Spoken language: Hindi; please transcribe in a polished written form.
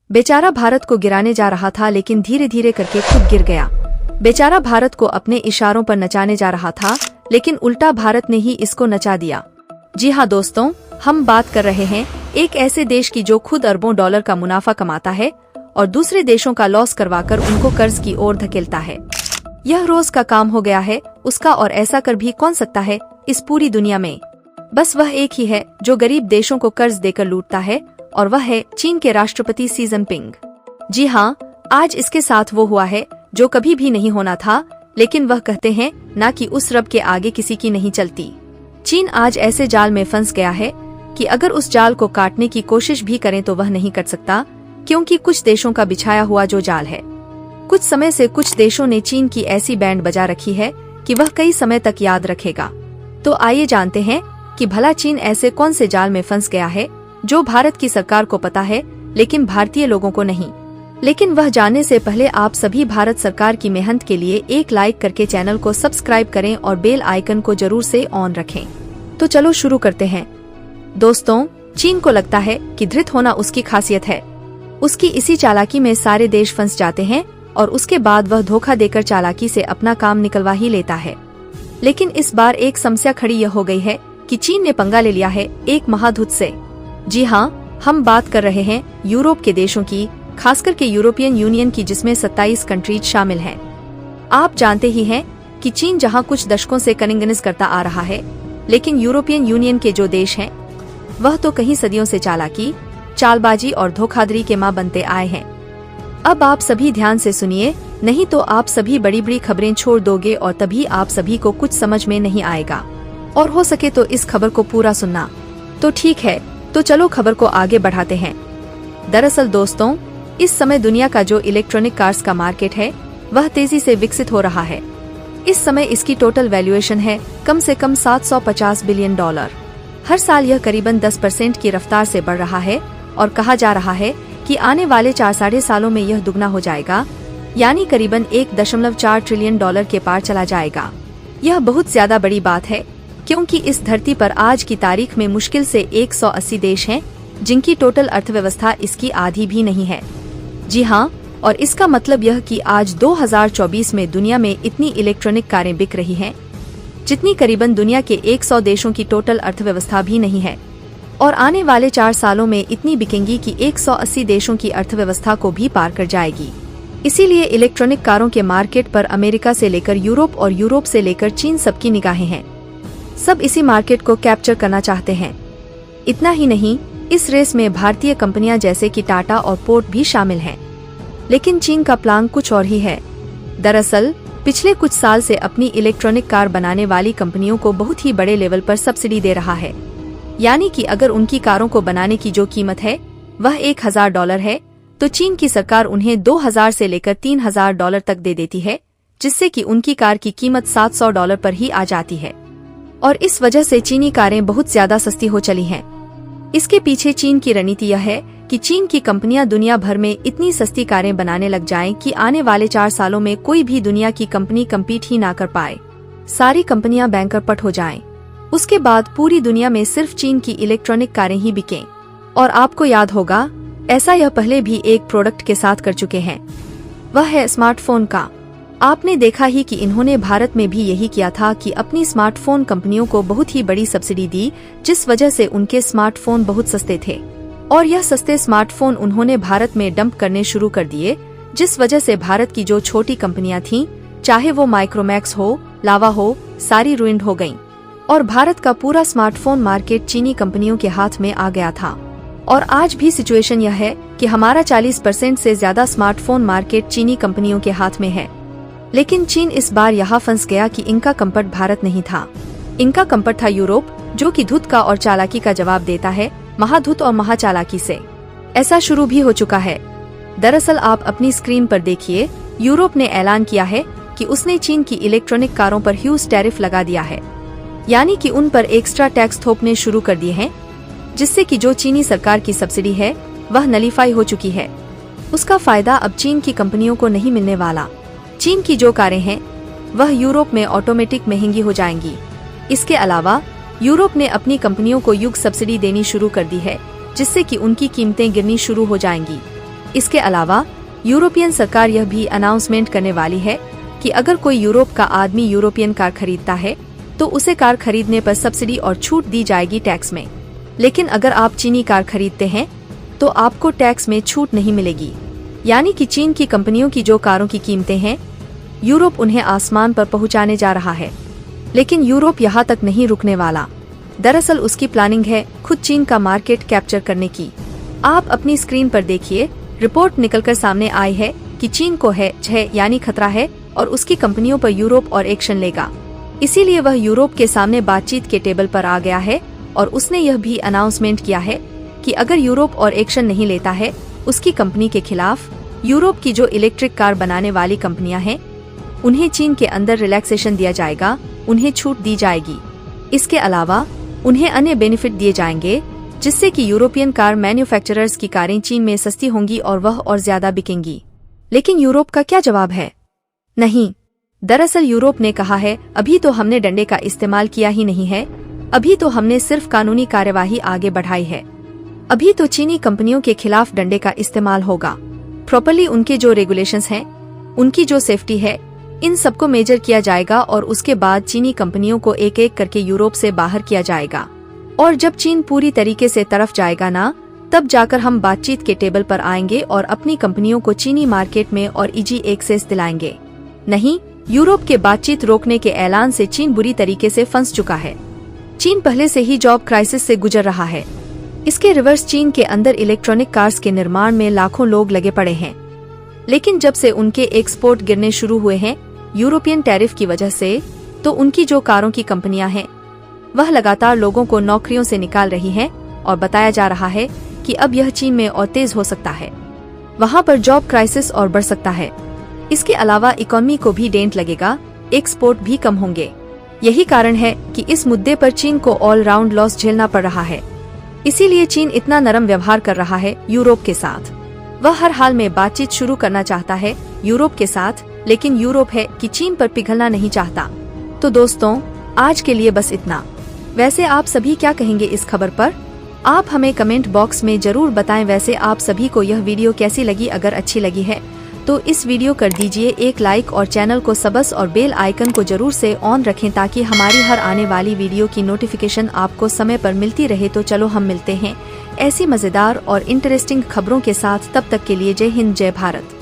बेचारा भारत को गिराने जा रहा था, लेकिन धीरे धीरे करके खुद गिर गया। बेचारा भारत को अपने इशारों पर नचाने जा रहा था, लेकिन उल्टा भारत ने ही इसको नचा दिया। जी हाँ दोस्तों, हम बात कर रहे हैं एक ऐसे देश की जो खुद अरबों डॉलर का मुनाफा कमाता है और दूसरे देशों का लॉस करवाकर उनको कर्ज की ओर धकेलता है। यह रोज का काम हो गया है उसका, और ऐसा कर भी कौन सकता है इस पूरी दुनिया में। बस वह एक ही है जो गरीब देशों को कर्ज देकर लूटता है, और वह है चीन के राष्ट्रपति शी जिनपिंग। जी हाँ, आज इसके साथ वो हुआ है जो कभी भी नहीं होना था, लेकिन वह कहते हैं ना कि उस रब के आगे किसी की नहीं चलती। चीन आज ऐसे जाल में फंस गया है कि अगर उस जाल को काटने की कोशिश भी करें तो वह नहीं कर सकता, क्योंकि कुछ देशों का बिछाया हुआ जो जाल है। कुछ समय से कुछ देशों ने चीन की ऐसी बैंड बजा रखी है कि वह कई समय तक याद रखेगा। तो आइए जानते हैं कि भला चीन ऐसे कौन से जाल में फंस गया है जो भारत की सरकार को पता है लेकिन भारतीय लोगों को नहीं। लेकिन वह जानने से पहले आप सभी भारत सरकार की मेहनत के लिए एक लाइक करके चैनल को सब्सक्राइब करें और बेल आइकन को जरूर से ऑन रखें। तो चलो शुरू करते हैं। दोस्तों, चीन को लगता है कि धृत होना उसकी खासियत है। उसकी इसी चालाकी में सारे देश फंस जाते हैं और उसके बाद वह धोखा देकर चालाकी से अपना काम निकलवा ही लेता है। लेकिन इस बार एक समस्या खड़ी यह हो गई है कि चीन ने पंगा ले लिया है एक महादूत से। जी हाँ, हम बात कर रहे हैं यूरोप के देशों की, खासकर के यूरोपियन यूनियन की, जिसमें 27 कंट्रीज शामिल हैं। आप जानते ही हैं कि चीन जहां कुछ दशकों से कनिंगनिस करता आ रहा है, लेकिन यूरोपियन यूनियन के जो देश हैं वह तो कई सदियों से चालाकी, चालबाजी और धोखाधड़ी के मां बनते आए हैं। अब आप सभी ध्यान से सुनिए, नहीं तो आप सभी बड़ी बड़ी खबरें छोड़ दोगे और तभी आप सभी को कुछ समझ में नहीं आएगा। और हो सके तो इस खबर को पूरा सुनना। तो ठीक है, तो चलो खबर को आगे बढ़ाते हैं। दरअसल दोस्तों, इस समय दुनिया का जो इलेक्ट्रॉनिक कार्स का मार्केट है वह तेजी से विकसित हो रहा है। इस समय इसकी टोटल वैल्यूएशन है कम से कम $750 बिलियन। हर साल यह करीबन 10% की रफ्तार से बढ़ रहा है और कहा जा रहा है कि आने वाले 4 सालों में यह दुगना हो जाएगा, यानी करीबन $1.4 ट्रिलियन के पार चला जाएगा। यह बहुत ज्यादा बड़ी बात है, क्योंकि इस धरती पर आज की तारीख में मुश्किल से 180 देश हैं जिनकी टोटल अर्थव्यवस्था इसकी आधी भी नहीं है। जी हाँ, और इसका मतलब यह कि आज 2024 में दुनिया में इतनी इलेक्ट्रॉनिक कारें बिक रही हैं जितनी करीबन दुनिया के 100 देशों की टोटल अर्थव्यवस्था भी नहीं है। और आने वाले 4 सालों में इतनी बिकेंगी कि 180 देशों की अर्थव्यवस्था को भी पार कर जाएगी। इसीलिए इलेक्ट्रॉनिक कारों के मार्केट पर अमेरिका से लेकर यूरोप और यूरोप से लेकर चीन सबकी निगाहें हैं। सब इसी मार्केट को कैप्चर करना चाहते हैं। इतना ही नहीं, इस रेस में भारतीय कंपनियां जैसे कि टाटा और पोर्ट भी शामिल हैं। लेकिन चीन का प्लान कुछ और ही है। दरअसल पिछले कुछ साल से अपनी इलेक्ट्रॉनिक कार बनाने वाली कंपनियों को बहुत ही बड़े लेवल पर सब्सिडी दे रहा है। यानी कि अगर उनकी कारों को बनाने की जो कीमत है वह $1000 है, तो चीन की सरकार उन्हें $2000 से लेकर $3000 तक दे देती है, जिससे कि उनकी कार की कीमत $700 पर ही आ जाती है। और इस वजह से चीनी कारें बहुत ज्यादा सस्ती हो चली हैं। इसके पीछे चीन की रणनीति यह है कि चीन की कंपनियां दुनिया भर में इतनी सस्ती कारें बनाने लग जाएं कि आने वाले 4 सालों में कोई भी दुनिया की कंपनी कम्पीट ही ना कर पाए। सारी कंपनियां बैंकरप्ट हो जाएं। उसके बाद पूरी दुनिया में सिर्फ चीन की इलेक्ट्रॉनिक कारें ही बिकें। और आपको याद होगा, ऐसा यह पहले भी एक प्रोडक्ट के साथ कर चुके हैं, वह है स्मार्टफोन का। आपने देखा ही कि इन्होंने भारत में भी यही किया था कि अपनी स्मार्टफोन कंपनियों को बहुत ही बड़ी सब्सिडी दी, जिस वजह से उनके स्मार्टफोन बहुत सस्ते थे। और यह सस्ते स्मार्टफोन उन्होंने भारत में डंप करने शुरू कर दिए, जिस वजह से भारत की जो छोटी कंपनियां थीं, चाहे वो माइक्रोमैक्स हो, लावा हो, सारी रुइंड हो गईं। और भारत का पूरा स्मार्टफोन मार्केट चीनी कंपनियों के हाथ में आ गया था। और आज भी सिचुएशन यह है कि हमारा 40% से ज्यादा स्मार्टफोन मार्केट चीनी कंपनियों के हाथ में है। लेकिन चीन इस बार यहाँ फंस गया कि इनका कंपट भारत नहीं था, इनका कंपट था यूरोप, जो कि धूत का और चालाकी का जवाब देता है महाधूत और महाचालाकी से। ऐसा शुरू भी हो चुका है। दरअसल आप अपनी स्क्रीन पर देखिए, यूरोप ने ऐलान किया है कि उसने चीन की इलेक्ट्रॉनिक कारों पर ह्यूज टैरिफ लगा दिया है, यानी कि उन पर एक्स्ट्रा टैक्स थोपने शुरू कर दिए हैं, जिससे कि जो चीनी सरकार की सब्सिडी है वह नलीफाई हो चुकी है। उसका फायदा अब चीन की कंपनियों को नहीं मिलने वाला। चीन की जो कारें हैं वह यूरोप में ऑटोमेटिक महंगी हो जाएंगी। इसके अलावा यूरोप ने अपनी कंपनियों को युग सब्सिडी देनी शुरू कर दी है, जिससे कि उनकी कीमतें गिरनी शुरू हो जाएंगी। इसके अलावा यूरोपियन सरकार यह भी अनाउंसमेंट करने वाली है कि अगर कोई यूरोप का आदमी यूरोपियन कार खरीदता है तो उसे कार खरीदने पर सब्सिडी और छूट दी जाएगी टैक्स में। लेकिन अगर आप चीनी कार खरीदते हैं तो आपको टैक्स में छूट नहीं मिलेगी। यानी कि चीन की कंपनियों की जो कारों की कीमतें हैं, यूरोप उन्हें आसमान पर पहुंचाने जा रहा है। लेकिन यूरोप यहाँ तक नहीं रुकने वाला। दरअसल उसकी प्लानिंग है खुद चीन का मार्केट कैप्चर करने की। आप अपनी स्क्रीन पर देखिए, रिपोर्ट निकलकर सामने आई है कि चीन को है यानी खतरा है और उसकी कंपनियों पर यूरोप और एक्शन लेगा। इसीलिए वह यूरोप के सामने बातचीत के टेबल पर आ गया है और उसने यह भी अनाउंसमेंट किया है कि अगर यूरोप और एक्शन नहीं लेता है उसकी कंपनी के खिलाफ, यूरोप की जो इलेक्ट्रिक कार बनाने वाली कंपनियां हैं उन्हें चीन के अंदर रिलैक्सेशन दिया जाएगा, उन्हें छूट दी जाएगी। इसके अलावा उन्हें अन्य बेनिफिट दिए जाएंगे जिससे कि यूरोपियन कार मैन्युफैक्चरर्स की कारें चीन में सस्ती होंगी और वह और ज्यादा बिकेंगी। लेकिन यूरोप का क्या जवाब है? नहीं, दरअसल यूरोप ने कहा है अभी तो हमने डंडे का इस्तेमाल किया ही नहीं है, अभी तो हमने सिर्फ कानूनी कार्यवाही आगे बढ़ाई है। अभी तो चीनी कंपनियों के खिलाफ डंडे का इस्तेमाल होगा। प्रॉपर्ली उनके जो रेगुलेशंस हैं, उनकी जो सेफ्टी है, इन सबको मेजर किया जाएगा और उसके बाद चीनी कंपनियों को एक एक करके यूरोप से बाहर किया जाएगा। और जब चीन पूरी तरीके से तरफ जाएगा ना, तब जाकर हम बातचीत के टेबल पर आएंगे और अपनी कंपनियों को चीनी मार्केट में और इजी एक्सेस दिलाएंगे। नहीं, यूरोप के बातचीत रोकने के ऐलान से चीन बुरी तरीके से फंस चुका है। चीन पहले से ही जॉब क्राइसिस से गुजर रहा है। इसके रिवर्स चीन के अंदर इलेक्ट्रॉनिक कार्स के निर्माण में लाखों लोग लगे पड़े हैं। लेकिन जब से उनके एक्सपोर्ट गिरने शुरू हुए हैं यूरोपियन टैरिफ की वजह से, तो उनकी जो कारों की कंपनियां हैं वह लगातार लोगों को नौकरियों से निकाल रही हैं और बताया जा रहा है कि अब यह चीन में और तेज हो सकता है। वहां पर जॉब क्राइसिस और बढ़ सकता है। इसके अलावा इकोनॉमी को भी डेंट लगेगा, एक्सपोर्ट भी कम होंगे। यही कारण है कि इस मुद्दे पर चीन को ऑल राउंड लॉस झेलना पड़ रहा है। इसीलिए चीन इतना नरम व्यवहार कर रहा है यूरोप के साथ। वह हर हाल में बातचीत शुरू करना चाहता है यूरोप के साथ, लेकिन यूरोप है कि चीन पर पिघलना नहीं चाहता। तो दोस्तों, आज के लिए बस इतना। वैसे आप सभी क्या कहेंगे इस खबर पर? आप हमें कमेंट बॉक्स में जरूर बताएं। वैसे आप सभी को यह वीडियो कैसी लगी? अगर अच्छी लगी है तो इस वीडियो कर दीजिए एक लाइक और चैनल को सब्सक्राइब और बेल आइकन को जरूर से ऑन रखें ताकि हमारी हर आने वाली वीडियो की नोटिफिकेशन आपको समय पर मिलती रहे। तो चलो हम मिलते हैं ऐसी मजेदार और इंटरेस्टिंग खबरों के साथ। तब तक के लिए जय हिंद, जय भारत।